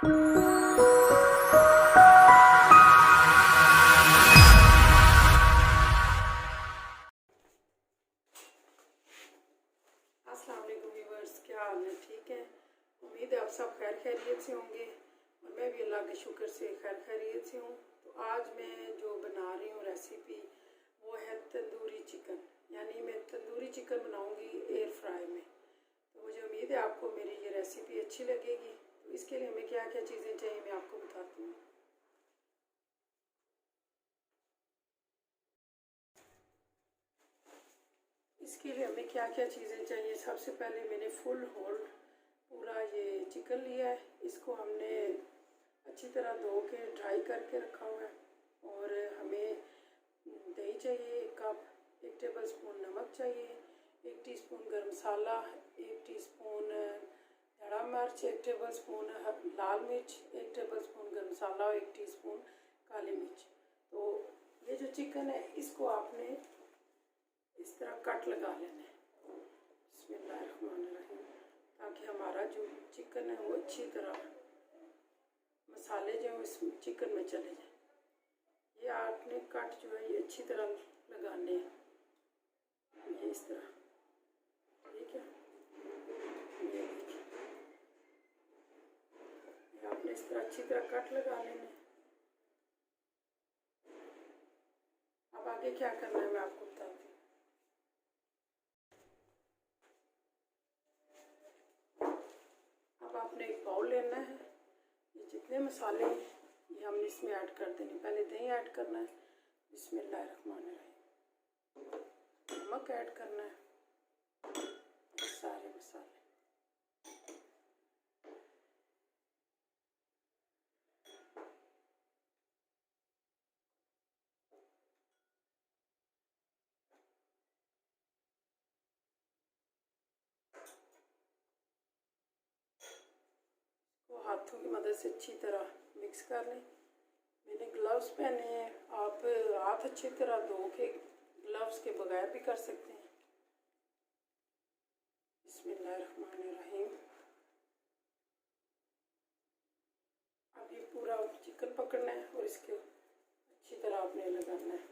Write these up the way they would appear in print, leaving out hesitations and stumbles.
अस्सलाम वालेकुम व्यूअर्स, क्या हाल है? ठीक है, उम्मीद है आप सब खैर खैरियत से होंगे और मैं भी अल्लाह के शुक्र से खैर खैरियत से हूँ। तो आज मैं जो बना रही हूँ रेसिपी वो है तंदूरी चिकन, यानी मैं तंदूरी चिकन बनाऊँगी एयर फ्राई में। तो मुझे उम्मीद है आपको मेरी ये रेसिपी अच्छी लगेगी। तो इसके लिए हमें क्या क्या चीज़ें चाहिए मैं आपको बताती हूँ। इसके लिए हमें क्या क्या चीज़ें चाहिए, सबसे पहले मैंने फुल होल पूरा ये चिकन लिया है। इसको हमने अच्छी तरह धो के ड्राई करके रखा हुआ है। और हमें दही चाहिए 1 कप, 1 टेबल स्पून नमक चाहिए, 1 टीस्पून गरम मसाला, 1 टीस्पून धड़ा मिर्च, 1 टेबल स्पून लाल मिर्च, 1 टेबल स्पून गरम मसाला और 1 टीस्पून काली मिर्च। तो ये जो चिकन है इसको आपने इस तरह कट लगा लेना है, बिस्मिल्लाहिर्रहमानिर्रहीम, ताकि हमारा जो चिकन है वो अच्छी तरह मसाले जो है इस चिकन में चले जाए। ये आपने कट जो है ये अच्छी तरह लगाने हैं, ये इस तरह, ठीक है। ये देखिए, ये आपने इस तरह अच्छी तरह कट लगा लेना है। अब आगे क्या करना है मैं आपको बताती हूँ। अब आपने एक बाउल लेना है, ये जितने मसाले हैं ये हमने इसमें ऐड कर देने। पहले दही ऐड करना है, बिस्मिल्लाहिर्रहमानिर्रहीम, नमक ऐड करना है, सारे मसाले, वो हाथों की मदद से अच्छी तरह मिक्स कर लें। मैंने ग्लव्स पहने हैं, आप हाथ अच्छी तरह धो के ग्लव्स के बगैर भी कर सकते हैं। बिस्मिल्लाहिर्रहमानिर्रहीम। अब ये पूरा चिकन पकड़ना है और इसके अच्छी तरह आपने लगाना है।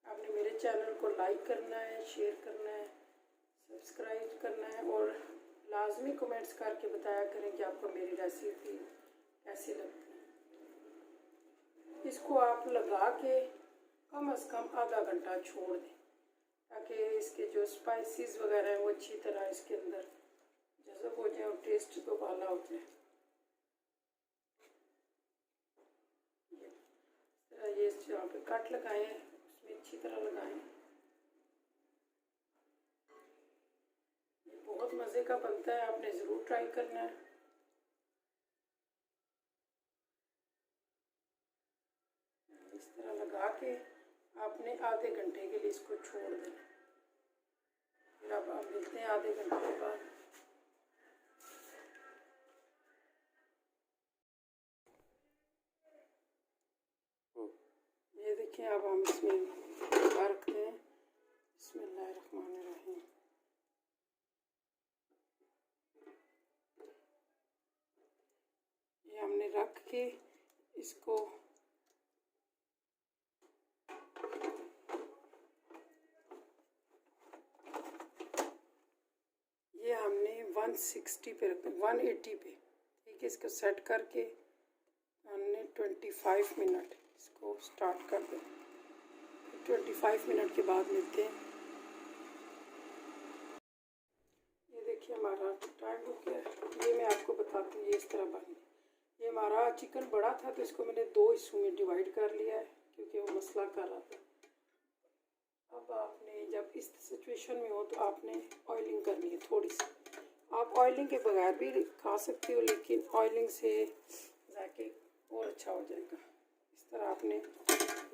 आपने मेरे चैनल को लाइक करना है, शेयर करना है, सब्सक्राइब करना है और लाजमी कमेंट्स करके बताया करें कि आपको मेरी रेसिपी कैसी लगती है। इसको आप लगा के कम से कम आधा घंटा छोड़ दें, ताकि इसके जो स्पाइसेस वगैरह हैं वो अच्छी तरह इसके अंदर जज़ब हो जाए और टेस्ट तो वाला हो जाए। ये जहाँ पे कट लगाएं उसमें अच्छी तरह लगाएं। ये बहुत मज़े का बनता है, आपने ज़रूर ट्राई करना है। इस तरह लगा के आपने आधे घंटे के लिए इसको छोड़ देना। फिर अब आप मिलते हैं आधे घंटे के बाद। ये देखिए, अब हम इसमें रखते हैं, बिस्मिल्लाहिर्रहमानिर्रहीम। ये हमने रख के इसको ये हमने 160 पे रखते हैं, 180 पे, ठीक है। इसको सेट करके हमने 25 मिनट इसको स्टार्ट कर दें। 25 मिनट के बाद मिलते हैं। ये देखिए हमारा टाइम हो गया। ये मैं आपको बताती हूँ, ये इस तरह बन गया। ये हमारा चिकन बड़ा था तो इसको मैंने 2 हिस्सों में डिवाइड कर लिया है, क्योंकि वो मसला कर रहा था। अब आपने जब इस सिचुएशन में हो तो आपने ऑयलिंग करनी है थोड़ी सी। आप ऑयलिंग के बगैर भी खा सकते हो, लेकिन ऑयलिंग से जाके और अच्छा हो जाएगा। इस तरह आपने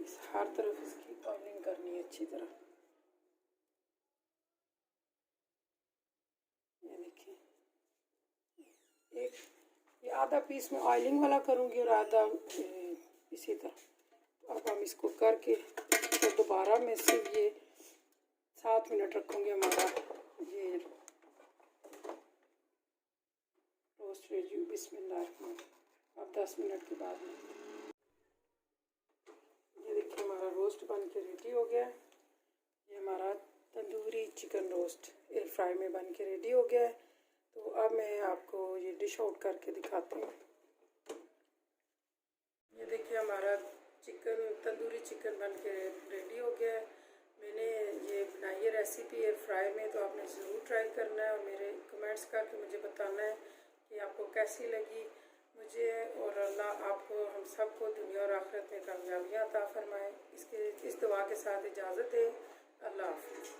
इस हर तरफ इसकी ऑयलिंग करनी है अच्छी तरह। ये देखिए, ये आधा पीस में ऑयलिंग वाला करूँगी और आधा इसी तरह। अब हम इसको करके तो दोबारा मैं सिर्फ ये 7 मिनट रखूँगी। हमारा ये रोस्ट रेडी। बिस्मिल्लाह। अब 10 मिनट के बाद में ये देखिए हमारा रोस्ट बन के रेडी हो गया है। ये हमारा tandoori chicken roast air fry में बन के रेडी हो गया है। तो अब मैं आपको ये डिश आउट करके दिखाती हूँ। ये देखिए हमारा तंदूरी चिकन बन के रेडी हो गया है। मैंने ये बनाई है रेसिपी एयर फ्राई में, तो आपने ज़रूर ट्राई करना है और मेरे कमेंट्स करके मुझे बताना है कि आपको कैसी लगी। मुझे और अल्लाह आपको हम सबको दुनिया और आखिरत में कामयाबियाँ अता फरमाए। इस दुआ के साथ इजाज़त है। अल्लाह हाफ़िज़।